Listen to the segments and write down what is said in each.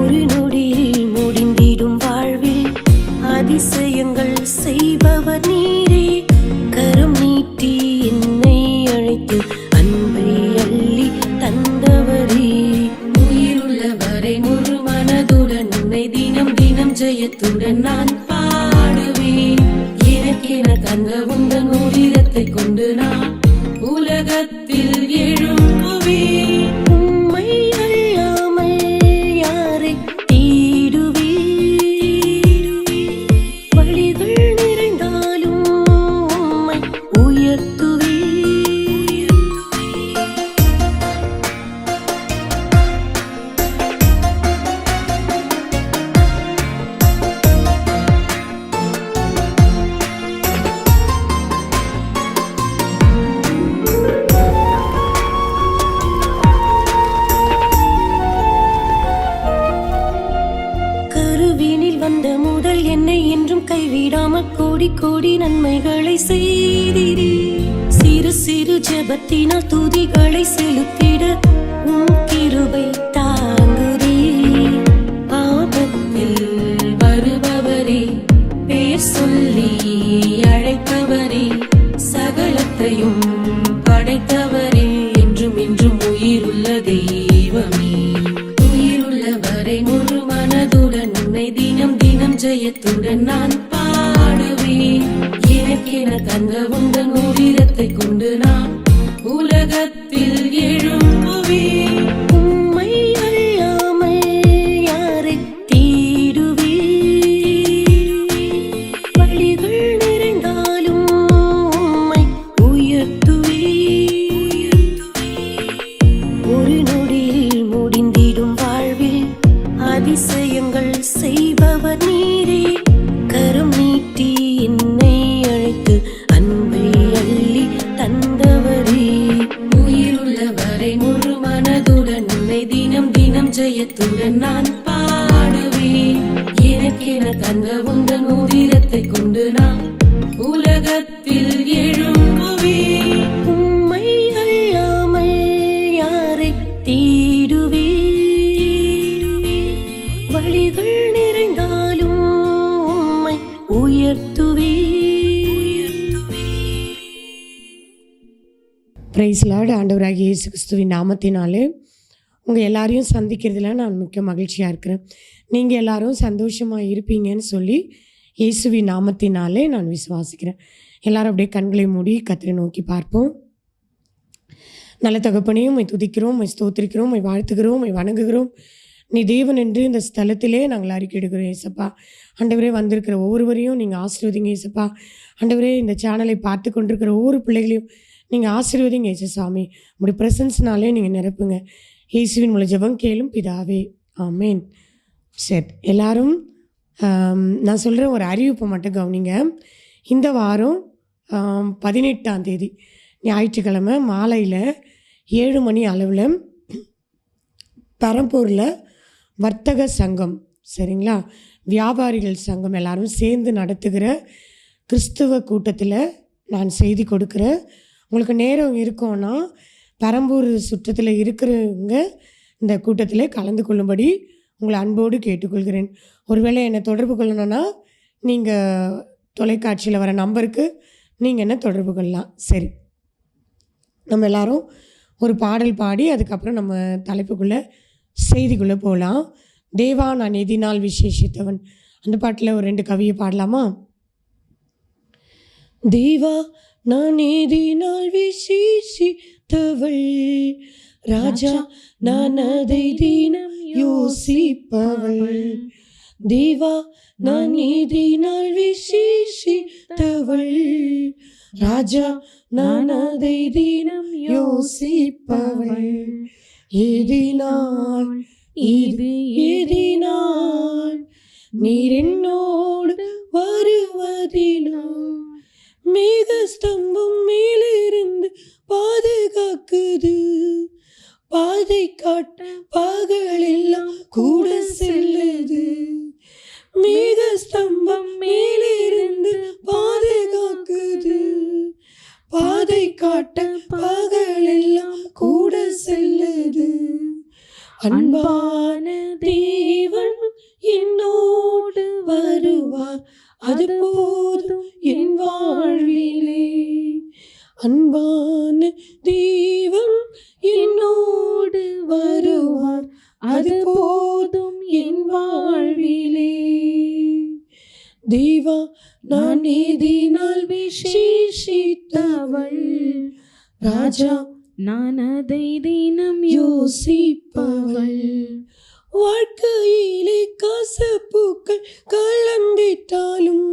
ஒரு நொடியில் முடிந்திடும் வாழ்வில் அதிசயங்கள் செய்பவர் நீரே. கரம் நீட்டி என்னை அழைத்து அன்பை அள்ளி தந்தவரே. உயிருள்ளவரை முழு மனதுடன் உன்னை தினம் தினம் ஜெயத்துடன் நான் பாடுவேன். எனக்கென தந்த உந்தன் உயிரத்தை கொண்டு நான் உலகத்தில் எழும்புவேன். உம்மை அல்லாமல் யாரை தேடுவேன்? வழிகள் நிறைந்தாலும் உம்மை உயர்த்துவேன். கருவினில் வந்த முதல் என்னை என்றும் கைவிடாமல் கோடி கோடி நன்மைகளை செய்தீரே. சிறு சிறு ஜெபத்தினால் துதிகளை செலுத்திட உம் கிருபை தாங்குதே. ஆபத்தில் வருபவரே, பேர் சொல்லி அழைத்தவரே, சகலத்தையும் படைத்தவரே, என்றும் என்றும் உயிருள்ள தெய்வமே. உயிருள்ளவரை முழு மனதுடன் உன்னை தினம் தினம் ஜெயத்துடன் நான் பாடுவேன். எனக்கென தந்த உந்தன் உயிரத்தை கொண்டு நான் உலகத்தில் எழும்புவேன். உம்மை அல்லாமல் யாரை தேடுவேன்? வழிகள் நிறைந்தாலும் உம்மை உயர்த்துவேன். ஒரு நொடியில் முடிந்திடும் வாழ்வில் அதிசயங்கள் செய்பவர் நீரே. கரம் நீட்டி என்னை அழைத்து அன்பை அள்ளி தந்தவரே. உயிருள்ளவரை முழு மனதுடன் உன்னை தினம் தினம் ஜெயத்துடன் நான் பாடுவேன். எனக்கென தந்த உந்தன் உயிரத்தை கொண்டு நான் உலகத்தில் எழும்புவேன். உம்மை அல்லாமல் யாரை தேடுவேன்? வழிகள் நிறைந்தாலும் உம்மை உயர்த்துவேன். Price Lord. ஆண்டவராகிய இயேசு கிறிஸ்துவின் நாமத்தினாலே உங்கள் எல்லாரையும் சந்திக்கிறதுல நான் மிக்க மகிழ்ச்சியாக இருக்கிறேன். நீங்கள் எல்லாரும் சந்தோஷமாக இருப்பீங்கன்னு சொல்லி இயேசுவின் நாமத்தினாலே நான் விசுவாசிக்கிறேன். எல்லாரும் அப்படியே கண்களை மூடி கர்த்தரை நோக்கி பார்ப்போம். நல்ல தகப்பனையும் உம்மை துதிக்கிறோம், உம்மை ஸ்தோத்திரிக்கிறோம், உம்மை வாழ்த்துகிறோம், உம்மை வணங்குகிறோம். நீ தேவன் என்று இந்த ஸ்தலத்திலே நாங்கள் அறிக்கையிடுகிறோம் ஏசப்பா. ஆண்டவரே, வந்திருக்கிற ஒவ்வொருவரையும் நீங்கள் ஆசீர்வதிங்க ஏசப்பா. ஆண்டவரே, இந்த சேனலை பார்த்து கொண்டிருக்கிற ஒவ்வொரு பிள்ளைகளையும் நீங்கள் ஆசீர்வதிங்க ஏசசாமி. உங்களுடைய ப்ரெசன்ஸ்னாலே நீங்கள் நிரப்புங்க. இயேசுவின் மூலம் ஜெபம் கேளும் பிதாவே, ஆமேன். சரி, எல்லாரும் நான் சொல்கிற ஒரு அறிவிப்பை மட்டும் கவனிங்க. இந்த வாரம் 18ஆம் தேதி ஞாயிற்றுக்கிழமை மாலையில் 7 மணி அளவில் பெரம்பூரில் வர்த்தக சங்கம், சரிங்களா, வியாபாரிகள் சங்கம் எல்லாரும் சேர்ந்து நடத்துகிற கிறிஸ்துவ கூட்டத்தில் நான் செய்தி கொடுக்குறேன். உங்களுக்கு நேரம் இருக்கோன்னா பெரம்பூர் சுற்றத்தில் இருக்கிறவங்க இந்த கூட்டத்தில் கலந்து கொள்ளும்படி உங்களை அன்போடு கேட்டுக்கொள்கிறேன். ஒருவேளை என்னை தொடர்பு கொள்ளணுன்னா நீங்கள் தொலைக்காட்சியில் வர நம்பருக்கு நீங்கள் என்ன தொடர்பு கொள்ளலாம். சரி, நம்ம எல்லாரும் ஒரு பாடல் பாடி அதுக்கப்புறம் நம்ம தலைப்புக்குள்ளே செய்திக்குள்ளே போகலாம். தேவா நான் எதினால் விசேஷித்தவன், அந்த பாட்டில் ஒரு 2 கவியை பாடலாமா? தேவா நான் எதினால் விசேஷித்தவள், ராஜா நான் அதை தினம் யோசிப்பவள். தேவா நான் எதினால் விசேஷித்தவள், ராஜா நான் அதை தினம் யோசிப்பவள். எதினால் இது எதினால் நீர் என்னோடு வருவதினால், மேகஸ்தம்பம் மேலிருந்து பாதுகாக்குது, பாதை காட்ட பகலெல்லாம் கூட செல்லுது. மேகஸ்தம்பம் மேலிருந்து பாதுகாக்குது, பாதை காட்ட பகலெல்லாம் கூட செல்லுது. அன்பான தேவன் தேவா நான் நீதினால் விசேஷித்தவள் ராஜா நான் அதை தினம் யோசிப்பவள். வாழ்க்கையிலே கசப்புக்கள் கலந்திட்டாலும்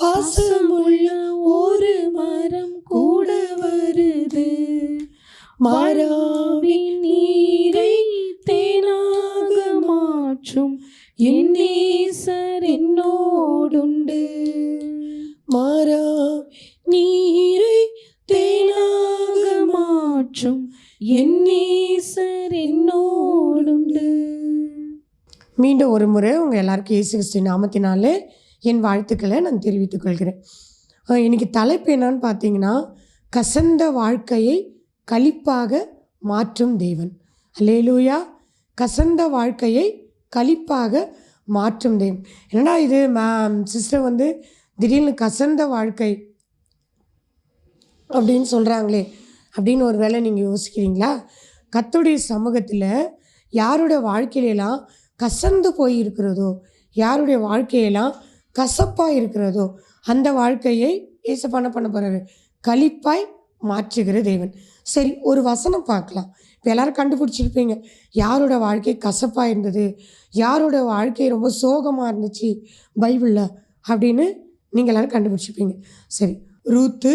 பாசமுள்ள ஒரு மரம் கூட வருது, மாறாவின் நீரை தேனாக மாற்றும் என் நேசர் என்னோடுண்டு. மாறா நீரை தேனாக மாற்றும் என் நேசர் என்னோடுண்டு. மீண்டும் ஒரு முறை உங்கள் எல்லாருக்கும் இயேசு கிறிஸ்து நாமத்தினாலே என் வாழ்த்துக்களை நான் தெரிவித்துக் கொள்கிறேன். இன்னைக்கு தலைப்பு என்னன்னு பார்த்தீங்கன்னா, கசந்த வாழ்க்கையை களிப்பாக மாற்றும் தேவன். அல்லேலூயா. கசந்த வாழ்க்கையை களிப்பாக மாற்றும் தேவன். என்னடா இது சிஸ்டர் வந்து திடீர்னு கசந்த வாழ்க்கை அப்படின்னு சொல்கிறாங்களே அப்படின்னு ஒரு வேளை நீங்கள் யோசிக்கிறீங்களா? கர்த்தருடைய சமூகத்தில் யாருடைய வாழ்க்கையிலலாம் கசந்து போய் இருக்கிறதோ, யாருடைய வாழ்க்கையெல்லாம் கசப்பாக இருக்கிறதோ, அந்த வாழ்க்கையை ஏசப்பா என்ன பண்ண போகிறாரு? களிப்பாய் மாற்றுகிற தேவன். சரி, ஒரு வசனம் பார்க்கலாம். இப்போ எல்லோரும் கண்டுபிடிச்சிருப்பீங்க, யாரோட வாழ்க்கை கசப்பாக இருந்தது, யாரோட வாழ்க்கை ரொம்ப சோகமாக இருந்துச்சு பைபிளில் அப்படின்னு நீங்கள் எல்லோரும் கண்டுபிடிச்சிருப்பீங்க. சரி, ரூத்து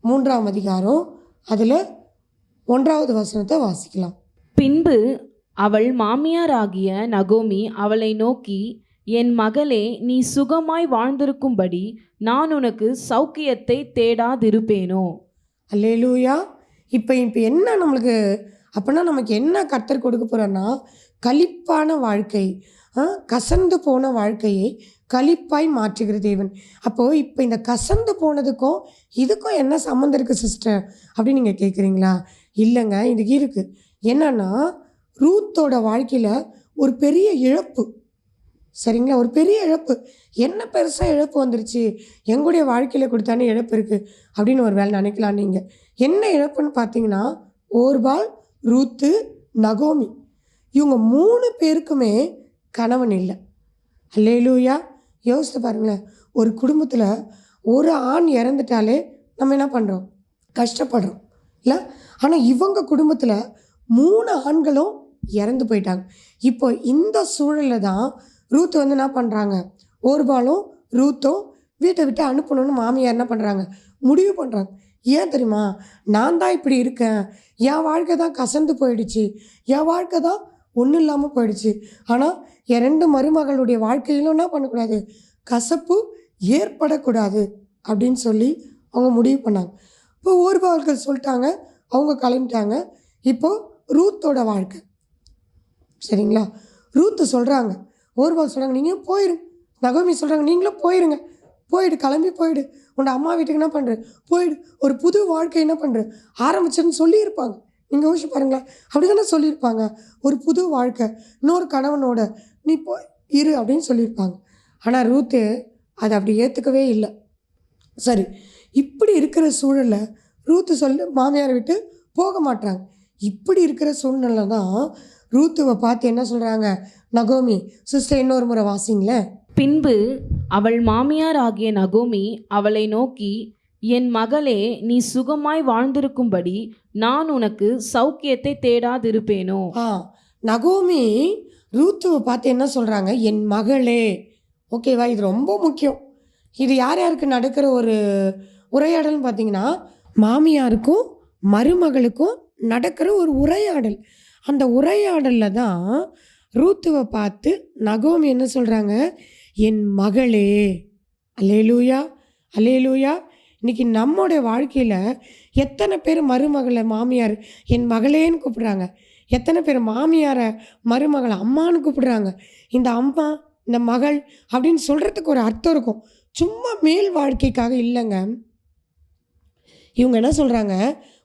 3ஆம் அதிகாரம் அதில் 1வது வசனத்தை வாசிக்கலாம். பின்பு அவள் மாமியாராகிய நகோமி அவளை நோக்கி, என் மகளே, நீ சுகமாய் வாழ்ந்திருக்கும்படி நான் உனக்கு சௌக்கியத்தை தேடாதிருப்பேனோ. அல்லேலூயா. இப்போ என்ன நம்மளுக்கு அப்படின்னா நமக்கு என்ன கர்த்தர் கொடுக்க போகிறோன்னா, களிப்பான வாழ்க்கை, கசந்து போன வாழ்க்கையை களிப்பாய் மாற்றுகிற தேவன். அப்போது இப்போ இந்த கசந்து போனதுக்கும் இதுக்கும் என்ன சம்மந்தம் இருக்குது சிஸ்டர் அப்படின்னு நீங்கள் கேட்குறீங்களா? இல்லைங்க, இதுக்கு இருக்குது. என்னன்னா, ரூத்தோட வாழ்க்கையில் ஒரு பெரிய இழப்பு. சரிங்களா? ஒரு பெரிய இழப்பு. என்ன பெருசாக இழப்பு வந்துருச்சு, எங்களுடைய வாழ்க்கையில் கொடுத்தானே இழப்பு இருக்குது அப்படின்னு ஒரு வேலை நினைக்கலாம் நீங்கள். என்ன இழப்புன்னு பார்த்தீங்கன்னா, ஓர்பால், ரூத்து, நகோமி, இவங்க 3 பேருக்குமே கணவன் இல்லை. அல்லேலூயா. யோசித்து பாருங்களேன், ஒரு குடும்பத்தில் ஒரு ஆண் இறந்துட்டாலே நம்ம என்ன பண்ணுறோம்? கஷ்டப்படுறோம் இல்லை? ஆனால் இவங்க குடும்பத்தில் 3 ஆண்களும் இறந்து போயிட்டாங்க. இப்போ இந்த சூழலில் தான் ரூத் வந்து என்ன பண்ணுறாங்க? ஓர்பாலும் ரூத்தும் வீட்டை விட்டு அனுப்பணும்னு மாமியார் என்ன பண்ணுறாங்க? முடிவு பண்ணுறாங்க. ஏன் தெரியுமா? நான் தான் இப்படி இருக்கேன், என் வாழ்க்கை தான் கசந்து போயிடுச்சு, என் வாழ்க்கை தான் ஒன்றும் இல்லாமல் போயிடுச்சு. ஆனால் என் 2 மருமகளுடைய வாழ்க்கையிலும் என்ன பண்ணக்கூடாது? கசப்பு ஏற்படக்கூடாது அப்படின்னு சொல்லி அவங்க முடிவு பண்ணாங்க. இப்போ ஓர்பாவர்கள் சொல்லிட்டாங்க, அவங்க கிளம்பிட்டாங்க. இப்போது ரூத்தோட வாழ்க்கை. சரிங்களா? ரூத்து சொல்கிறாங்க, ஓர்பால் சொல்கிறாங்க, நீங்கள் போயிரு. நகோமி சொல்கிறாங்க, நீங்களும் போயிடுங்க, போயிடு, கிளம்பி போயிடு, உன்னோட அம்மா வீட்டுக்கு என்ன பண்ணுற, போயிடு, ஒரு புது வாழ்க்கை என்ன பண்ணுற ஆரம்பிச்சுன்னு சொல்லியிருப்பாங்க. நீங்கள் யோசிச்சு பாருங்களேன், அப்படி தானே சொல்லியிருப்பாங்க. ஒரு புது வாழ்க்கை, இன்னொரு கணவனோட நீ போய் இரு அப்படின்னு சொல்லியிருப்பாங்க. ஆனால் ரூத்து அதை அப்படி ஏற்றுக்கவே இல்லை. சரி, இப்படி இருக்கிற சூழலில் ரூத்து மாமியாரை விட்டு போக மாட்டாங்க. இப்படி இருக்கிற சூழ்நிலை தான் ரூத்துவை பார்த்து என்ன சொல்கிறாங்க நகோமி? சிஸ்டர் இன்னொரு முறை வாசிங்களேன். பின்பு அவள் மாமியாராகிய நகோமி அவளை நோக்கி, என் மகளே, நீ சுகமாய் வாழ்ந்திருக்கும்படி நான் உனக்கு சௌக்கியத்தை தேடாதிருப்பேனோ. நகோமி ரூத்துவை பார்த்து என்ன சொல்கிறாங்க? என் மகளே. ஓகேவா? இது ரொம்ப முக்கியம். இது யார் யாருக்கு நடக்கிற ஒரு உரையாடல்னு பார்த்தீங்கன்னா, மாமியாருக்கும் மருமகளுக்கும் நடக்கிற ஒரு உரையாடல். அந்த உரையாடலில் தான் ரூத்துவை பார்த்து நகோமி என்ன சொல்கிறாங்க? என் மகளே. அல்லேலூயா, அல்லேலூயா. இன்றைக்கி நம்முடைய வாழ்க்கையில் எத்தனை பேர் மருமகளை மாமியார் என் மகளேன்னு கூப்பிடுறாங்க, எத்தனை பேர் மாமியாரை மருமகளை அம்மான்னு கூப்பிடுறாங்க. இந்த அம்மா, இந்த மகள் அப்படின்னு சொல்கிறதுக்கு ஒரு அர்த்தம் இருக்கும், சும்மா மேல் வாழ்க்கைக்காக இல்லைங்க. இவங்க என்ன சொல்கிறாங்க?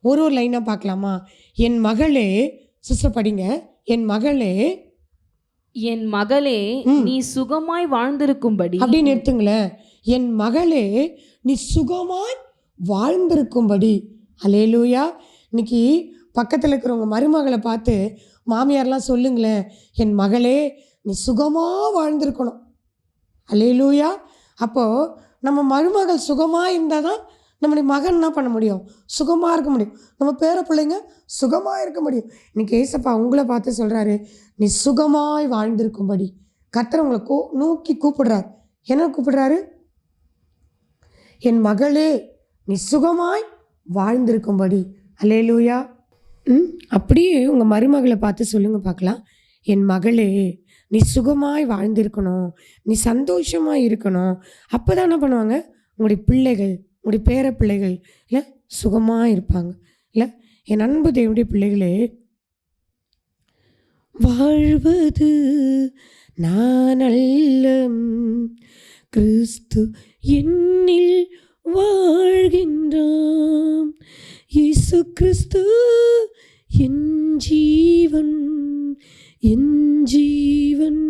ஒரு லைனாக பார்க்கலாமா? என் மகளே. சிஸ்டர் படிங்க. என் மகளே, என் மகளே, நீ சுகமாய் வாழ்ந்திருக்கும்படி. அப்படின்னு நிறுத்துங்களேன். என் மகளே, நீ சுகமாய் வாழ்ந்திருக்கும்படி. அல்லேலூயா. இன்னைக்கு பக்கத்தில் இருக்கிறவங்க மருமகளை பார்த்து மாமியார்லாம் சொல்லுங்களேன், என் மகளே நீ சுகமாக வாழ்ந்திருக்கணும். அல்லேலூயா. அப்போது நம்ம மருமகள் சுகமாக இருந்தால் தான் நம்முடைய மகன் என்ன பண்ண முடியும்? சுகமாக இருக்க முடியும். நம்ம பேர பிள்ளைங்க சுகமாக இருக்க முடியும். இன்றைக்கி ஏசப்பா உங்களை பார்த்து சொல்கிறாரு, நீ சுகமாய் வாழ்ந்திருக்கும்படி கர்த்தர் உங்களை நோக்கி கூப்பிடுறாரு. என்ன கூப்பிடுறாரு? என் மகளே நீ சுகமாய் வாழ்ந்திருக்கும்படி. அல்லேலூயா. அப்படியே உங்கள் மருமகளை பார்த்து சொல்லுங்க பார்க்கலாம். என் மகளே நீ சுகமாய் வாழ்ந்திருக்கணும், நீ சந்தோஷமாக இருக்கணும். அப்போ தான் என்ன பண்ணுவாங்க? உங்களுடைய பிள்ளைகள், உங்களுடைய பேர பிள்ளைகள் இல்லை சுகமாக இருப்பாங்க. இல்லை என் அன்பு தேவனுடைய பிள்ளைகளே, வாழ்வது நான் அல்ல, கிறிஸ்து என்னில் வாழ்கின்றான். இயேசு கிறிஸ்து என் ஜீவன், என் ஜீவன்.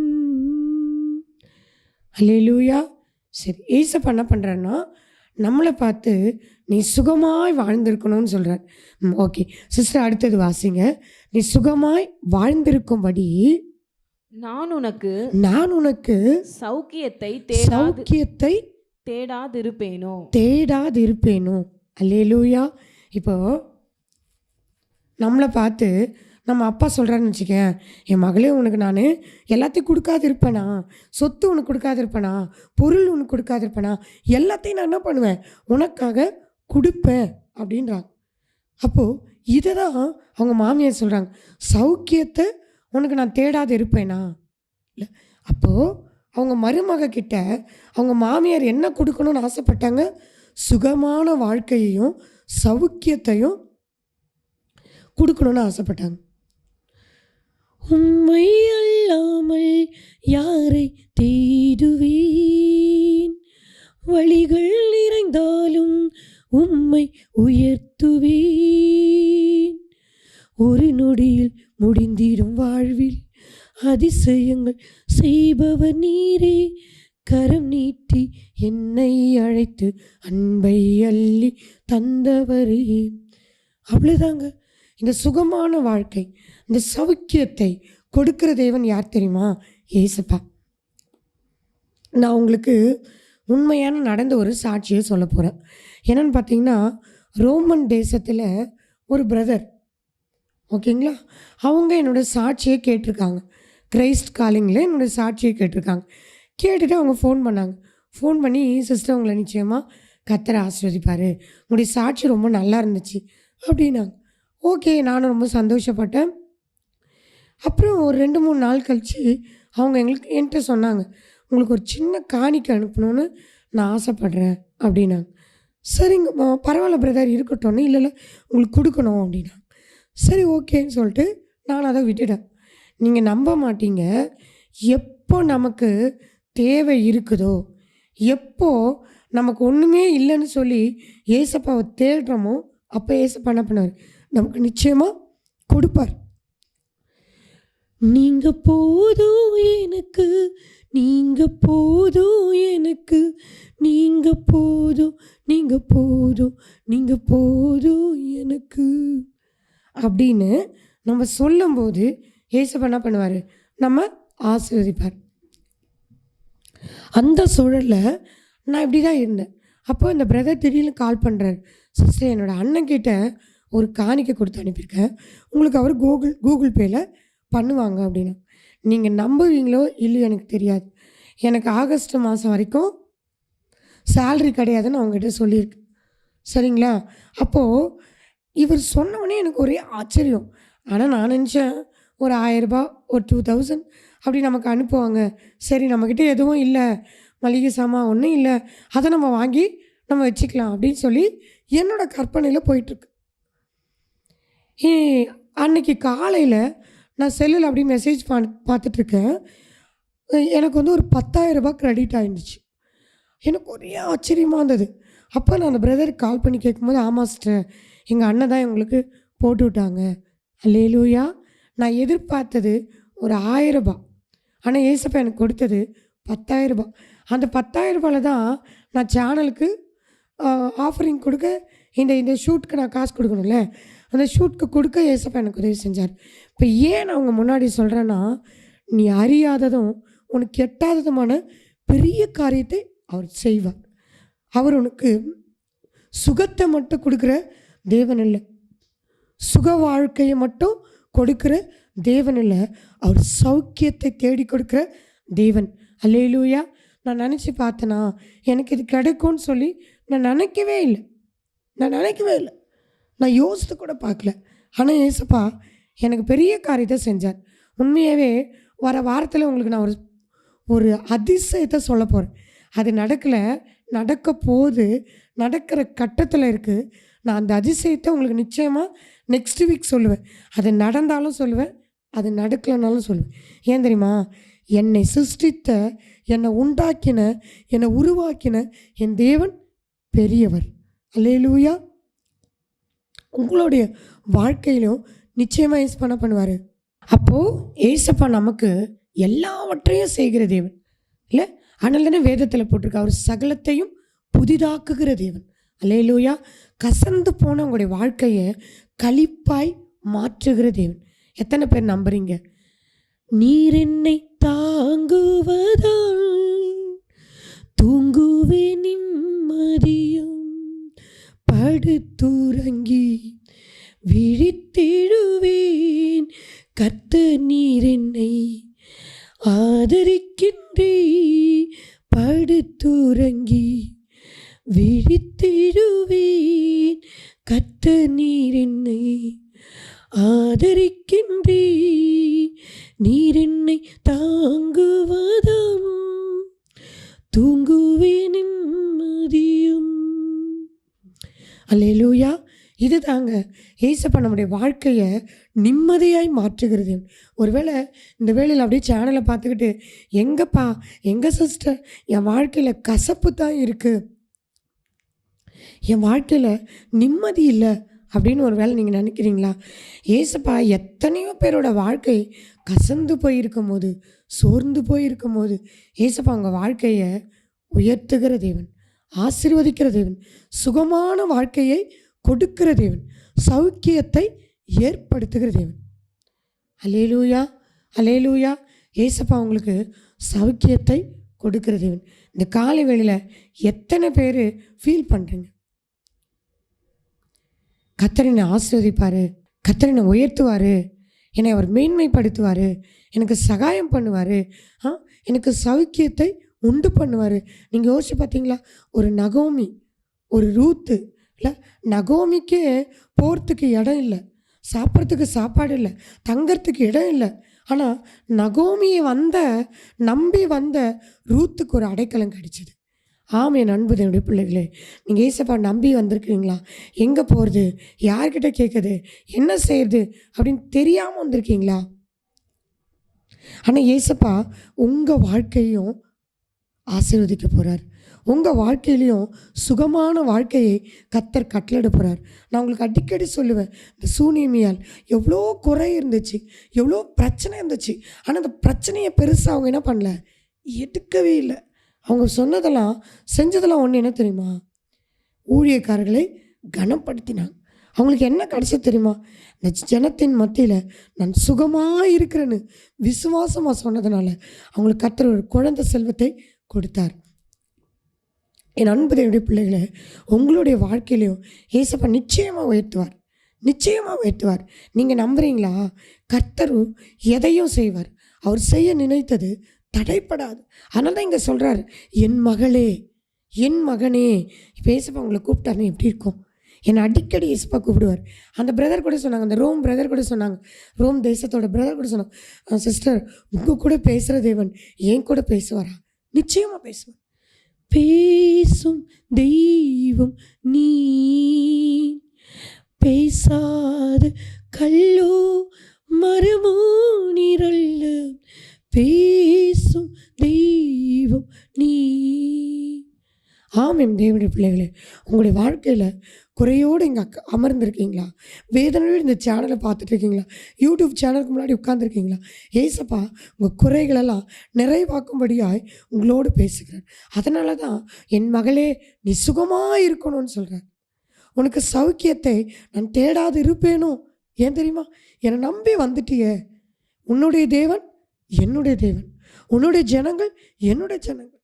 அல்லேலூயா. சரி, ஏசப்பா என்ன பண்ணுறான்னா நம்மளை பார்த்து நீ சுகமாய் வாழ்ந்திருக்கணும்னு சொல்கிறார். ஓகே சிஸ்டர், அடுத்தது வாசிங்க. நீ சுகமாய் வாழ்ந்திருக்கும்படி நான் உனக்கு சௌக்கியத்தை தேடாதிருப்பேனோ. அல்லேலூயா. இப்போ நம்மளை பார்த்து நம்ம அப்பா சொல்கிறான்னு வச்சுக்கேன், என் மகளே உனக்கு நான் எல்லாத்தையும் கொடுக்காது இருப்பேனா, சொத்து உனக்கு கொடுக்காது இருப்பேனா, பொருள் உனக்கு கொடுக்காது இருப்பேனா, எல்லாத்தையும் நான் என்ன பண்ணுவேன்? உனக்காக கொடுப்பேன் அப்படின்றாங்க. அப்போது இதை தான் அவங்க மாமியார் சொல்கிறாங்க, சௌக்கியத்தை உனக்கு நான் தேடாது இருப்பேனா. இல்லை, அப்போது அவங்க மருமக கிட்ட அவங்க மாமியார் என்ன கொடுக்கணும்னு ஆசைப்பட்டாங்க? சுகமான வாழ்க்கையையும் சௌக்கியத்தையும் கொடுக்கணும்னு ஆசைப்பட்டாங்க. உம்மை அல்லாமல் யாரை தேடுவேன், வழிகள் நிறைந்தாலும் உம்மை உயர்த்துவேன். ஒரு நொடியில் முடிந்திடும் வாழ்வில் அதிசயங்கள் செய்பவர் நீரே, கரம் நீட்டி என்னை அழைத்து அன்பை அள்ளி தந்தவரே. அவ்வளோதாங்க. இந்த சுகமான வாழ்க்கை, இந்த சௌக்கியத்தை கொடுக்கிற தேவன் யார் தெரியுமா? ஏசப்பா. நான் உங்களுக்கு உண்மையான நடந்த ஒரு சாட்சியை சொல்ல போகிறேன். என்னென்னு பார்த்தீங்கன்னா, ரோமன் தேசத்தில் ஒரு பிரதர், ஓகேங்களா, அவங்க என்னோடய சாட்சியை கேட்டிருக்காங்க. கிரைஸ்ட் காலிங்கில் என்னோடய சாட்சியை கேட்டிருக்காங்க. கேட்டுட்டு அவங்க ஃபோன் பண்ணாங்க. ஃபோன் பண்ணி, சிஸ்டர் உங்களை நிச்சயமாக கர்த்தர் ஆசீர்வதிப்பார், உங்களுடைய சாட்சி ரொம்ப நல்லா இருந்துச்சு அப்படின்னாங்க. ஓகே, நானும் ரொம்ப சந்தோஷப்பட்டேன். அப்புறம் ஒரு 2-3 நாள் கழித்து அவங்க என்கிட்ட சொன்னாங்க, உங்களுக்கு ஒரு சின்ன காணிக்கை அனுப்பணும்னு நான் ஆசைப்பட்றேன் அப்படின்னாங்க. சரிங்க பரவாயில்ல பிரதர் இருக்கட்டும், இல்லை உங்களுக்கு கொடுக்கணும் அப்படின்னாங்க. சரி ஓகேன்னு சொல்லிட்டு நான் அதை விட்டுட்டேன். நீங்கள் நம்ப மாட்டீங்க, எப்போ நமக்கு தேவை இருக்குதோ, எப்போ நமக்கு ஒன்றுமே இல்லைன்னு சொல்லி ஏசப்பாவை தேடுறோமோ, அப்போ ஏசப்பா என்ன பண்ணுவார்? நமக்கு நிச்சயமாக கொடுப்பார். நீங்கள் போதும் எனக்கு, நீங்கள் போதும் எனக்கு, நீங்கள் போதும், நீங்கள் போதும், நீங்கள் போதும் எனக்கு அப்படின்னு நம்ம சொல்லும்போது ஏசப்பா என்ன பண்ணுவார்? நம்ம ஆசீர்வதிப்பார். அந்த சூழலில் நான் இப்படி தான் இருந்தேன். அப்போ இந்த பிரதர் திடீர்னு கால் பண்ணுறாரு, சிஸ்டர் என்னோடய அண்ணன்கிட்ட ஒரு காணிக்கை கொடுத்து அனுப்பியிருக்கேன், உங்களுக்கு அவர் கூகுள் பேயில் பண்ணுவாங்க அப்படின்னா. நீங்கள் நம்புவீங்களோ இல்லையோ எனக்கு தெரியாது, எனக்கு ஆகஸ்ட் மாதம் வரைக்கும் சேல்ரி கிடையாதுன்னு அவங்ககிட்ட சொல்லியிருக்கேன். சரிங்களா? அப்போது இவர் சொன்னோடனே எனக்கு ஒரே ஆச்சரியம். ஆனால் நான் நினச்சேன் ஒரு 1000 ரூபாய், ஒரு 2000 அப்படி நமக்கு அனுப்புவாங்க. சரி, நம்மக்கிட்ட எதுவும் இல்லை, மளிகை சாமான் ஒன்றும் இல்லை, அதை நம்ம வாங்கி நம்ம வச்சுக்கலாம் அப்படின்னு சொல்லி என்னோடய கற்பனையில் போயிட்டுருக்கு. அன்றைக்கி காலையில் நான் செல்லில் அப்படி மெசேஜ் பார்த்துட்ருக்கேன். எனக்கு வந்து ஒரு 10,000 ரூபாய் க்ரெடிட் ஆகிடுச்சு. எனக்கு ஒரே ஆச்சரியமாக இருந்தது. அப்போ நான் அந்த பிரதருக்கு கால் பண்ணி கேட்கும்போது, ஆமாம் சிஸ்டர், எங்கள் அண்ணன் தான் எங்களுக்கு போட்டு விட்டாங்க. அல்லேலூயா. நான் எதிர்பார்த்தது ஒரு 1000 ரூபாய், ஆனால் ஏசப்பா எனக்கு கொடுத்தது 10,000 ரூபாய். அந்த 10,000 ரூபாயில் தான் நான் சேனலுக்கு ஆஃபரிங் கொடுக்க, இந்த ஷூட்டுக்கு நான் காசு கொடுக்கணும்ல, அந்த ஷூட்டுக்கு கொடுக்க ஏசப்பா எனக்கு உதவி செஞ்சார். இப்போ ஏன் நான் அவங்க முன்னாடி சொல்கிறேன்னா, நீ அறியாததும் உனக்கு எட்டாததுமான பெரிய காரியத்தை அவர் செய்வார். அவர் உனக்கு சுகத்தை மட்டும் கொடுக்குற தேவன் இல்லை, சுக வாழ்க்கையை மட்டும் கொடுக்குற தேவன் இல்லை, அவர் சௌக்கியத்தை தேடி கொடுக்குற தேவன். அல்லேலூயா. நான் நினச்சி பார்த்தேனா எனக்கு இது கிடைக்கும்னு சொல்லி நான் நினைக்கவே இல்லை, நான் யோசித்து கூட பார்க்கல. ஆனால் ஏசப்பா எனக்கு பெரிய காரியத்தை செஞ்சார். உண்மையாகவே வர வாரத்தில் உங்களுக்கு நான் ஒரு அதிசயத்தை சொல்ல போகிறேன். அது நடக்க போது, நடக்கிற கட்டத்தில் இருக்குது. நான் அந்த அதிசயத்தை உங்களுக்கு நிச்சயமாக நெக்ஸ்ட் வீக் சொல்லுவேன். அது நடந்தாலும் சொல்லுவேன், அது நடக்கலைனாலும் சொல்லுவேன். ஏன் தெரியுமா? என்னை சிருஷ்டித்த, என்னை உண்டாக்கின, என்னை உருவாக்கின என் தேவன் பெரியவர். அல்லேலூயா. உங்களுடைய வாழ்க்கையிலும் நிச்சயமாக யூஸ் பண்ணுவார். அப்போது ஏசப்பா நமக்கு எல்லாவற்றையும் செய்கிற தேவன் இல்லை? அதனால தானே வேதத்தில் போட்டிருக்க, அவர் சகலத்தையும் புதிதாக்குகிற தேவன். அல்லேலூயா. கசந்து போன உங்களுடைய வாழ்க்கையை களிப்பாய் மாற்றுகிற தேவன். எத்தனை பேர் நம்புறீங்க? நீர் என்னை தாங்குவதால் தூங்குவே நிம்மதியும், படுத்துறங்கி விழித்திடுவேன். கர்த்தர் நீர் என்னை ஆதரிக்கின்றே, படுத்துறங்கி விழித்திடுவேன். கர்த்தர் நீர் என்னை ஆதரிக்கின்றே, நீர் என்னை தாங்குவதாம் தூங்குவேன் நிம்மதியும். அல்லேலூயா. இது தாங்க ஏசப்பா நம்முடைய வாழ்க்கையை நிம்மதியாய் மாற்றுகிறது. ஒருவேளை இந்த வேளையில் அப்படியே சேனலை பார்த்துக்கிட்டு, எங்கப்பா எங்க சிஸ்டர் என் வாழ்க்கையில் கசப்பு தான் இருக்குது, என் வாழ்க்கையில் நிம்மதி இல்லை அப்படின்னு ஒரு வேளை நீங்கள் நினைக்கிறீங்களா? ஏசப்பா எத்தனையோ பேரோட வாழ்க்கை கசந்து போயிருக்கும் போது, சோர்ந்து போயிருக்கும் போது ஏசப்பா உங்கள் வாழ்க்கையை உயர்த்துகிற தேவன், ஆசீர்வதிக்கிற தேவன், சுகமான வாழ்க்கையை கொடுக்கிற தேவன், சௌக்கியத்தை ஏற்படுத்துகிற தேவன். அல்லேலூயா, அல்லேலூயா. ஏசப்பா உங்களுக்கு சௌக்கியத்தை கொடுக்கிற தேவன். இந்த காலை வேளையில் எத்தனை பேர் ஃபீல் பண்ணுறீங்க? கர்த்தர் என்னை ஆசீர்வதிப்பார், கர்த்தர் என்னை உயர்த்துவார், என்னை அவர் மேன்மைப்படுத்துவார், எனக்கு சகாயம் பண்ணுவார், எனக்கு சௌக்கியத்தை உண்டு பண்ணுவார். நீங்கள் யோசிச்சு பார்த்தீங்களா? ஒரு நகோமி, ஒரு ரூத்து இல்லை, நகோமிக்கு போகிறதுக்கு இடம் இல்லை, சாப்பிட்றதுக்கு சாப்பாடு இல்லை, தங்கிறதுக்கு இடம் இல்லை. ஆனால் நகோமியை நம்பி வந்த ரூத்துக்கு ஒரு அடைக்கலம் கிடைச்சிது. ஆம் என் அன்பு என்னுடைய பிள்ளைகளே, நீங்கள் ஏசப்பா நம்பி வந்திருக்கீங்களா? எங்கே போகிறது, யார்கிட்ட கேட்குறது, என்ன செய்யுது அப்படின்னு தெரியாமல் வந்திருக்கீங்களா? ஆனால் ஏசப்பா உங்கள் வாழ்க்கையும் ஆசீர்வதிக்க போகிறார். உங்கள் வாழ்க்கையிலையும் சுகமான வாழ்க்கையை கர்த்தர் கட்டளிட போகிறார். நான் உங்களுக்கு அடிக்கடி சொல்லுவேன், இந்த சூனியமியால் எவ்வளோ குறை இருந்துச்சு, எவ்வளோ பிரச்சனை இருந்துச்சு. ஆனால் அந்த பிரச்சனையை பெருசாக அவங்க என்ன பண்ணல, எடுக்கவே இல்லை. அவங்க சொன்னதெல்லாம் செஞ்சதெல்லாம் ஒன்று என்ன தெரியுமா? ஊழியக்காரர்களை கனப்படுத்தினாங்க. அவங்களுக்கு என்ன கிடைச்சி தெரியுமா? இந்த ஜனத்தின் மத்தியில் நான் சுகமாக இருக்கிறேன்னு விசுவாசமாக சொன்னதுனால அவங்களுக்கு கர்த்தர் ஒரு குழந்தை செல்வத்தை கொடுத்தார். என் அன்பு தேவனுடைய பிள்ளைகளை, உங்களுடைய வாழ்க்கையிலையும் ஏசப்பா நிச்சயமாக உயர்த்துவார், நிச்சயமாக உயர்த்துவார். நீங்கள் நம்புறீங்களா? கர்த்தர் எதையும் செய்வார். அவர் செய்ய நினைத்தது தடைப்படாது. அதனால தான் இங்கே சொல்கிறார், என் மகளே, என் மகனே. இப்போ ஏசப்பா உங்களை கூப்பிட்டாருன்னு எப்படி இருக்கும்? என்னை அடிக்கடி ஏசப்பா கூப்பிடுவார். அந்த பிரதர் கூட சொன்னாங்க, அந்த ரோம் பிரதர் கூட சொன்னாங்க, ரோம் தேசத்தோட பிரதர் கூட சொன்னாங்க, சிஸ்டர் உங்கள் கூட பேசுகிற தேவன் என் கூட பேசுவாரா? நிச்சயமாக பேசுவார். பேசும் தெய்வம் நீ, பேசாத கல்லோ மரமோ நீரல்ல, பேசும் தெய்வம் நீ. ஆம் என் தேவனுடைய பிள்ளைகளே, உங்களுடைய வாழ்க்கையில் குறையோடு இங்கே அமர்ந்திருக்கீங்களா? வேதனையோடு இந்த சேனலை பார்த்துட்ருக்கீங்களா? யூடியூப் சேனலுக்கு முன்னாடி உட்காந்துருக்கீங்களா? ஏசப்பா உங்கள் குறைகளெல்லாம் நிறைவாக்கும்படியாய் உங்களோடு பேசுகிறார். அதனால தான் என் மகளே நீ சுகமாக இருக்கணும்னு சொல்கிறார். உனக்கு சௌக்கியத்தை நான் தேடாது இருப்பேனோ? ஏன் தெரியுமா? என்னை நம்பி வந்துட்டியே. உன்னுடைய தேவன் என்னுடைய தேவன், உன்னுடைய ஜனங்கள் என்னுடைய ஜனங்கள்.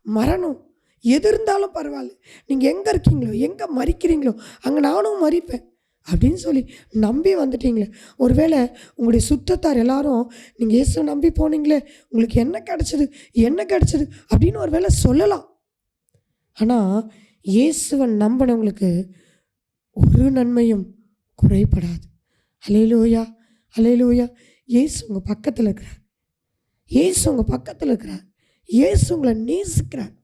மரணம் எது இருந்தாலும் பரவாயில்ல, நீங்கள் எங்கே இருக்கீங்களோ, எங்கே மறிக்கிறீங்களோ அங்கே நானும் மறிப்பேன் அப்படின்னு சொல்லி நம்பி வந்துட்டீங்களே. ஒருவேளை உங்களுடைய சுற்றத்தார் எல்லாரும் நீங்கள் இயேசுவை நம்பி போனீங்களே, உங்களுக்கு என்ன கிடச்சிது அப்படின்னு ஒரு வேளை சொல்லலாம். ஆனால் இயேசுவை நம்பினவங்களுக்கு ஒரு நன்மையும் குறைபடாது. அல்லேலூயா, அல்லேலூயா. இயேசு உங்கள் பக்கத்தில் இருக்கிறார். இயேசு உங்கள் பக்கத்தில் இருக்கிறார். இயேசு உங்களை நேசிக்கிறார்.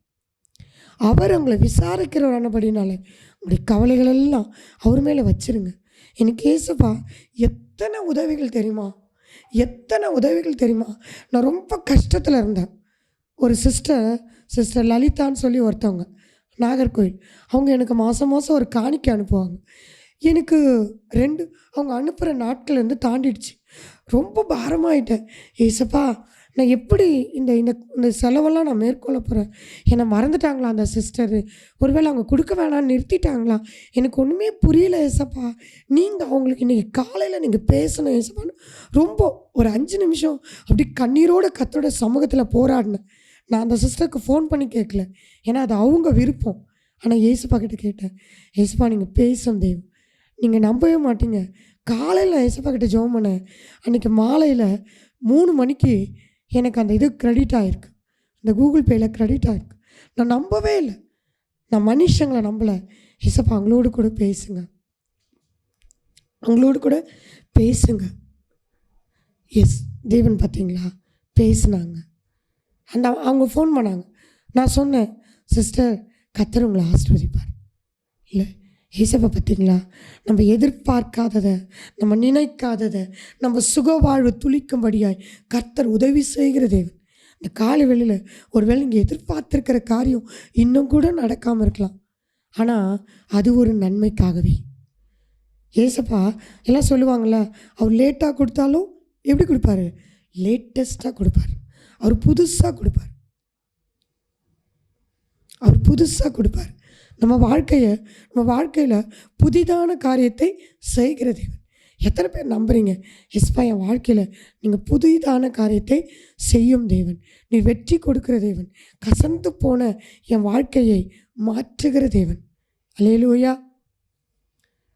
அவர் உங்களை விசாரிக்கிறவரானபடினால உங்களுடைய கவலைகள் எல்லாம் அவர் மேலே வச்சிருங்க. எனக்கு இயேசுப்பா எத்தனை உதவிகள் தெரியுமா. நான் ரொம்ப கஷ்டத்தில் இருந்தேன். ஒரு சிஸ்டர் லலிதான்னு சொல்லி ஒருத்தவங்க, நாகர்கோவில், அவங்க எனக்கு மாதம் ஒரு காணிக்கை அனுப்புவாங்க. எனக்கு அவங்க அனுப்புகிற நாட்கள் தாண்டிடுச்சு. ரொம்ப பாரமாயிட்டேன். ஏசப்பா, நான் எப்படி இந்த செலவெல்லாம் நான் மேற்கொள்ள போகிறேன்? என்னை மறந்துட்டாங்களா அந்த சிஸ்டரு? ஒருவேளை அவங்க கொடுக்க வேணான்னு நிறுத்திட்டாங்களா? எனக்கு ஒன்றுமே புரியல ஏசப்பா. நீங்கள் அவங்களுக்கு இன்றைக்கி காலையில் நீங்கள் பேசணும் ஏசப்பான்னு ரொம்ப ஒரு 5 நிமிஷம் அப்படி கண்ணீரோட கர்த்தரோட சமூகத்தில் போராடினேன். நான் அந்த சிஸ்டருக்கு ஃபோன் பண்ணி கேட்கல, ஏன்னா அது அவங்க விருப்பம். ஆனால் ஏசப்பா கிட்ட கேட்டேன், ஏசப்பா நீங்கள் பேசும் தெய்வம், நீங்கள் நம்பவே மாட்டீங்க. காலையில் ஏசப்பா கிட்ட ஜெபம் பண்ணேன். அன்றைக்கி மாலையில் 3 மணிக்கு எனக்கு அந்த இது கிரெடிட் ஆகிருக்கு, இந்த கூகுள் பேயில் கிரெடிட் ஆகிருக்கு. நான் நம்பவே இல்லை, நான் மனுஷங்களை நம்பலை. ஏசப்பா அவங்களோடு கூட பேசுங்க. எஸ் தேவன் பார்த்தீங்களா பேசுனாங்க. அவங்க ஃபோன் பண்ணாங்க. நான் சொன்னேன், சிஸ்டர் கர்த்தர் உங்களை ஆசீர்வதிப்பார். இல்லை ஏசப்பா பார்த்தீங்களா, நம்ம எதிர்பார்க்காததை, நம்ம நினைக்காததை, நம்ம சுகவாழ்வு துளிக்கும்படியாய் கர்த்தர் உதவி செய்கிற தேவன். இந்த காலை வேளையில் ஒருவேளை நீங்கள் எதிர்பார்த்துருக்கிற காரியம் இன்னும் கூட நடக்காமல் இருக்கலாம். ஆனால் அது ஒரு நன்மைக்காகவே. ஏசப்பா எல்லாம் சொல்லுவாங்கள்ல, அவர் லேட்டாக கொடுத்தாலும் எப்படி கொடுப்பாரு? லேட்டஸ்ட்டாக கொடுப்பார். அவர் புதுசாக கொடுப்பார். நம்ம வாழ்க்கையில் புதிதான காரியத்தை செய்கிற தேவன். எத்தனை பேர் நம்புறீங்க? எஸ்பா என் வாழ்க்கையில் நீங்கள் புதிதான காரியத்தை செய்யும் தேவன், நீ வெற்றி கொடுக்கிற தேவன், கசந்து போன என் வாழ்க்கையை மாற்றுகிற தேவன். அல்லேலூயா,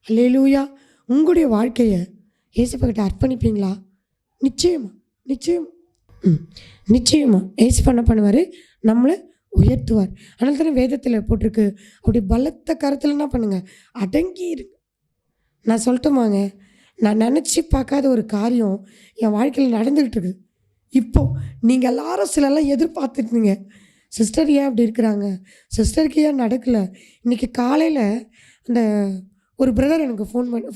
அல்லேலூயா. உங்களுடைய வாழ்க்கையை ஏசப்பா கிட்ட அர்ப்பணிப்பீங்களா? நிச்சயமா ஏசப்பா என்ன பண்ணுவார்? நம்மளை உயர்த்துவார். அதனால தானே வேதத்தில் போட்டிருக்கு, அப்படி பலத்த கருத்தில் என்ன பண்ணுங்கள்? அடங்கி இருக்கு. நான் சொல்லட்டுமாங்க, நான் நினச்சி பார்க்காத ஒரு காரியம் என் வாழ்க்கையில் நடந்துக்கிட்டு இருக்குது. இப்போது நீங்கள் எல்லாரும் சிலெல்லாம் எதிர்பார்த்துருந்தீங்க, சிஸ்டர் ஏன் அப்படி இருக்கிறாங்க, சிஸ்டருக்கு ஏன் நடக்கலை. இன்றைக்கி காலையில் அந்த ஒரு பிரதர் எனக்கு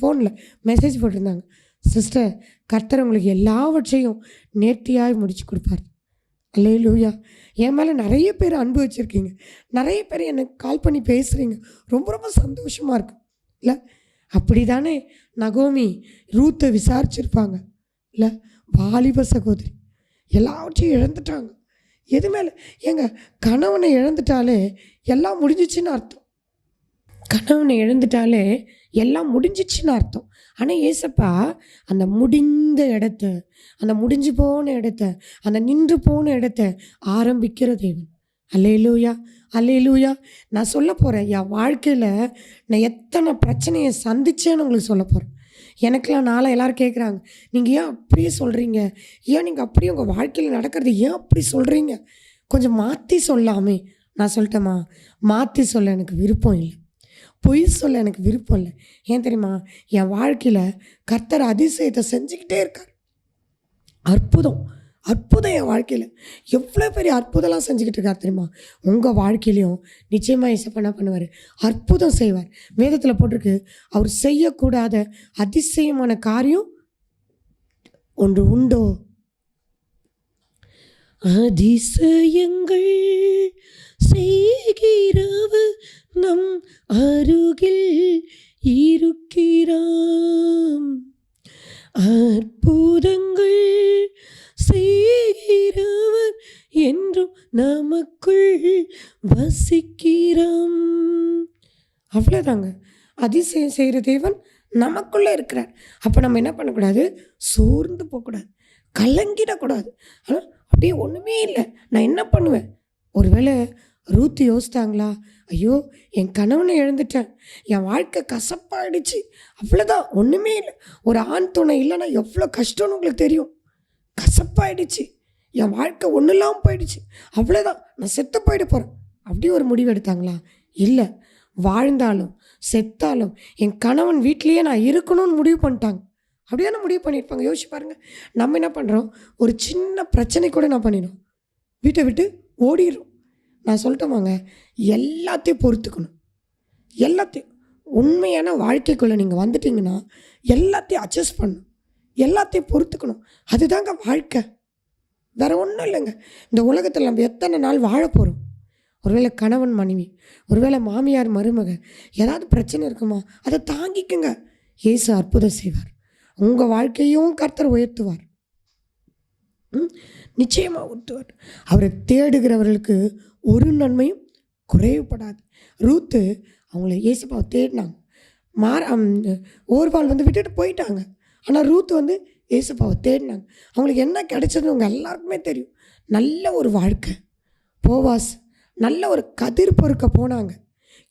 ஃபோனில் மெசேஜ் போட்டிருந்தாங்க, சிஸ்டர் கர்த்தர் உங்களுக்கு எல்லாவற்றையும் நேர்த்தியாய் முடிச்சு கொடுப்பார். அல்லேலூயா. என் மேலே நிறைய பேர் அன்பு வச்சுருக்கீங்க, நிறைய பேர் எனக்கு கால் பண்ணி பேசுகிறீங்க, ரொம்ப சந்தோஷமாக இருக்கு. இல்லை அப்படி தானே நகோமி ரூத்தை விசாரிச்சிருப்பாங்க. இல்லை வாலிப சகோதரி எல்லாவற்றையும் இழந்துட்டாங்க. எது மேலே? கணவனை இழந்துட்டாலே எல்லாம் முடிஞ்சிச்சின்னு அர்த்தம். ஆனால் ஏசப்பா அந்த முடிந்த இடத்த, அந்த முடிஞ்சு போன இடத்த, அந்த நின்று போன இடத்த ஆரம்பிக்கிற தேவன். அல்லேலூயா, அல்லேலூயா. நான் சொல்ல போகிறேன், என் வாழ்க்கையில் நான் எத்தனை பிரச்சனையை சந்திச்சேன்னு உங்களுக்கு சொல்ல போகிறேன். எனக்கெல்லாம் நாளாக எல்லோரும் கேட்குறாங்க, நீங்கள் ஏன் அப்படியே சொல்கிறீங்க, ஏன் நீங்கள் அப்படியே உங்கள் வாழ்க்கையில் நடக்கிறது ஏன் அப்படி சொல்கிறீங்க, கொஞ்சம் மாற்றி சொல்லாமே. நான் சொல்லிட்டேம்மா, மாற்றி சொல்ல எனக்கு விருப்பம் இல்லை, பொய் சொல்ல எனக்கு விருப்பம் இல்லை. ஏன் தெரியுமா? என் வாழ்க்கையில் கர்த்தர் அதிசயத்தை செஞ்சுக்கிட்டே இருக்கார். அற்புதம் என் வாழ்க்கையில் எவ்வளோ பெரிய அற்புதம்லாம் செஞ்சுக்கிட்டு இருக்கார் தெரியுமா? உங்கள் வாழ்க்கையிலையும் நிச்சயமாக இசப்பா என்ன பண்ணுவார்? அற்புதம் செய்வார். வேதத்தில் போட்டிருக்கு, அவர் செய்யக்கூடாத அதிசயமான காரியம் ஒன்று உண்டோ? அதிசயங்கள் செய்கிறவர் நம் அருகில் இருக்கிறாம், அற்புதங்கள் செய்கிறவர் என்றும் நமக்குள் வசிக்கிறாம். அவ்வளோதாங்க, அதிசயம் செய்கிற தேவன் நமக்குள்ளே இருக்கிறார். அப்போ நம்ம என்ன பண்ணக்கூடாது? சோர்ந்து போகக்கூடாது, கலங்கிடக்கூடாது. ஆனால் அப்படியே ஒன்றுமே இல்லை, நான் என்ன பண்ணுவேன்? ஒருவேளை ரூத்து யோசித்தாங்களா? ஐயோ, என் கணவனை இழந்துட்டேன், என் வாழ்க்கை கசப்பாயிடுச்சு, அவ்வளோதான், ஒன்றுமே இல்லை. ஒரு ஆண் துணை இல்லைன்னா எவ்வளோ கஷ்டம்னு உங்களுக்கு தெரியும். கசப்பாயிடுச்சு, என் வாழ்க்கை ஒன்றும் இல்லாமல் போயிடுச்சு, அவ்வளோதான், நான் செத்து போயிட போகிறேன், அப்படி ஒரு முடிவு எடுத்தாங்களா? இல்லை, வாழ்ந்தாலும் செத்தாலும் என் கணவன் வீட்லேயே நான் இருக்கணும்னு முடிவு பண்ணிட்டாங்க. அப்படியே முடிவு பண்ணியிருப்பாங்க. யோசிச்சு பாருங்கள். நம்ம என்ன பண்ணுறோம்? ஒரு சின்ன பிரச்சனை கூட நான் பண்ணிடுறோம், வீட்டை விட்டு ஓடிடுறோம். நான் சொல்லட்டோமாங்க, எல்லாத்தையும் பொறுத்துக்கணும். எல்லாத்தையும் உண்மையான வாழ்க்கைக்குள்ளே நீங்கள் வந்துட்டிங்கன்னா எல்லாத்தையும் அட்ஜஸ்ட் பண்ணணும், எல்லாத்தையும் பொறுத்துக்கணும். அதுதாங்க வாழ்க்கை, வேறு ஒன்றும் இல்லைங்க. இந்த உலகத்தில் நம்ம எத்தனை நாள் வாழ போகிறோம்? ஒருவேளை கணவன் மனைவி, ஒருவேளை மாமியார் மருமக, ஏதாவது பிரச்சனை இருக்குமா? அதை தாங்கிக்குங்க. இயேசு அற்புதம் செய்வார். உங்கள் வாழ்க்கையும் கர்த்தர் உயர்த்துவார், நிச்சயமாக உயர்த்துவார். அவரை தேடுகிறவர்களுக்கு ஒரு நன்மையும் குறைவுபடாது. ரூத்து அவங்கள இயேசுப்பாவை தேடினாங்க. ஓர்வாள் விட்டுட்டு போயிட்டாங்க. ஆனால் ரூத்து இயேசுப்பாவை தேடினாங்க. அவங்களுக்கு என்ன கிடைச்சதுன்னு அவங்க எல்லாருக்குமே தெரியும். நல்ல ஒரு வாழ்க்கை. போவாஸ் நல்ல ஒரு கதிர் பொறுக்க போனாங்க.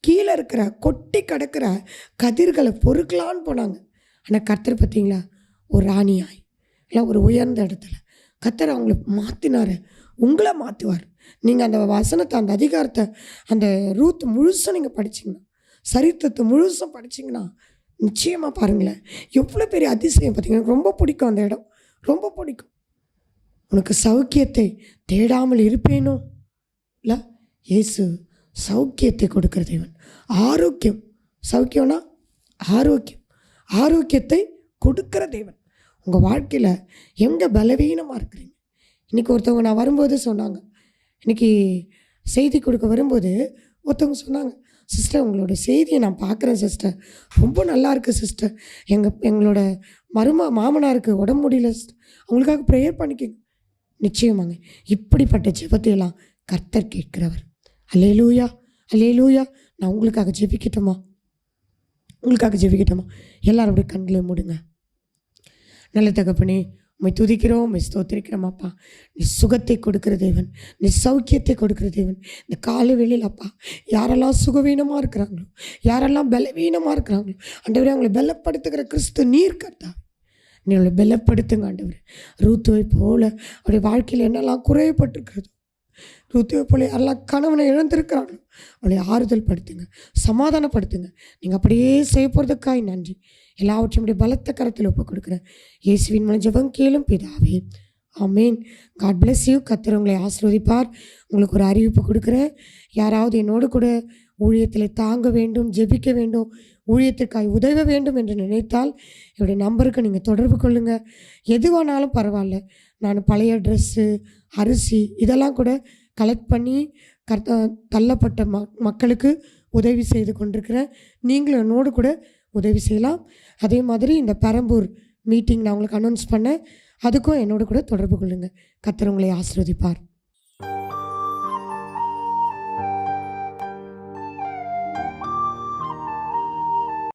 கீழே இருக்கிற கொட்டி கிடக்கிற கதிர்களை பொறுக்கலான்னு போனாங்க. ஆனால் கர்த்தர் பார்த்தீங்களா, ஒரு ராணியாய் இல்லை ஒரு உயர்ந்த இடத்துல கர்த்தர் அவங்கள மாற்றினார். உங்களை மாற்றுவார். நீங்கள் அந்த வசனத்தை, அந்த அதிகாரத்தை, அந்த ரூத் முழுசாக நீங்கள் படிச்சிங்கன்னா, சரித்திரத்தை முழுசாக படிச்சிங்கன்னா நிச்சயமாக பாருங்களேன், எவ்வளோ பெரிய அதிசயம் பார்த்தீங்கன்னா. எனக்கு ரொம்ப பிடிக்கும் அந்த இடம், ரொம்ப பிடிக்கும். உனக்கு சௌக்கியத்தை தேடாமல் இருப்பேனோ? இல்லை, இயேசு சௌக்கியத்தை கொடுக்கிற தேவன். ஆரோக்கியம், சௌக்கியம்னா ஆரோக்கியம், ஆரோக்கியத்தை கொடுக்கிற தேவன். உங்கள் வாழ்க்கையில் எங்கே பலவீனமாக இருக்கிறீங்க? இன்றைக்கி ஒருத்தவங்க நான் வரும்போது சொன்னாங்க, இன்றைக்கி செய்தி கொடுக்க வரும்போது ஒருத்தவங்க சொன்னாங்க, சிஸ்டர் உங்களோட செய்தியை நான் பார்க்குறேன் சிஸ்டர், ரொம்ப நல்லா இருக்குது சிஸ்டர், எங்களோட மாமனாருக்கு உடம்பு முடியல சிஸ்டர், அவங்களுக்காக ப்ரேயர் பண்ணிக்கோங்க. நிச்சயமாங்க, இப்படிப்பட்ட ஜெபத்தையெல்லாம் கர்த்தர் கேட்கிறவர். அல்லேலூயா, அல்லேலூயா. நான் உங்களுக்காக ஜெபிக்கட்டுமா? உங்களுக்காக ஜெபிக்கட்டுமா? எல்லாரும் அப்படியே கண்களை மூடுங்க. நல்ல தகப்பனே, உம்மை துதிக்கிறோம், உம்மை ஸ்தோத்திரிக்கிறோம் அப்பா. நீ சுகத்தை கொடுக்கிற தேவன், நீ சௌக்கியத்தை கொடுக்கிற தேவன். இந்த கால வேளையில் அப்பா, யாரெல்லாம் சுகவீனமாக இருக்கிறாங்களோ, யாரெல்லாம் பலவீனமாக இருக்கிறாங்களோ, ஆண்டவரே அவங்களை பலப்படுத்துகிற கிறிஸ்து நீர் கர்த்தாவே, நீ அவளை பலப்படுத்துங்க ஆண்டவரே. ரூத்துவை போல அவருடைய வாழ்க்கையில் என்னெல்லாம் குறையப்பட்டிருக்கிறது, ரூத்துவை போல யாரெல்லாம் கணவனை இழந்திருக்கிறாங்களோ அவளை ஆறுதல் படுத்துங்க, சமாதானப்படுத்துங்க. நீங்கள் அப்படியே செய்ய போகிறதுக்காய் நன்றி. எல்லாவற்றையும் பலத்த கரத்தில் ஒப்புக் கொடுக்குறேன். இயேசுவின் மூலம் ஜெபம் கேளும் பிதாவே, ஆமேன். God bless you. கர்த்தர் உங்களை ஆசீர்வதிப்பார். உங்களுக்கு ஒரு அறிவிப்பு கொடுக்குறேன். யாராவது என்னோடு கூட ஊழியத்தில் தாங்க வேண்டும், ஜெபிக்க வேண்டும், ஊழியத்திற்காய் உதவ வேண்டும் என்று நினைத்தால் என்னுடைய நம்பருக்கு நீங்கள் தொடர்பு கொள்ளுங்கள். எதுவானாலும் பரவாயில்ல. நான் பழைய ட்ரெஸ்ஸு, அரிசி இதெல்லாம் கூட கலெக்ட் பண்ணி தள்ளப்பட்ட மக்களுக்கு உதவி செய்து கொண்டிருக்கிறேன். நீங்களும் என்னோடு கூட உதவி செய்யலாம். அதே மாதிரி இந்த பெரம்பூர் மீட்டிங் நான் உங்களுக்கு அனௌன்ஸ் பண்ணேன், அதுக்கும் என்னோடு கூட தொடர்பு கொள்ளுங்கள். கர்த்தர் உங்களை ஆசீர்வதிப்பார்.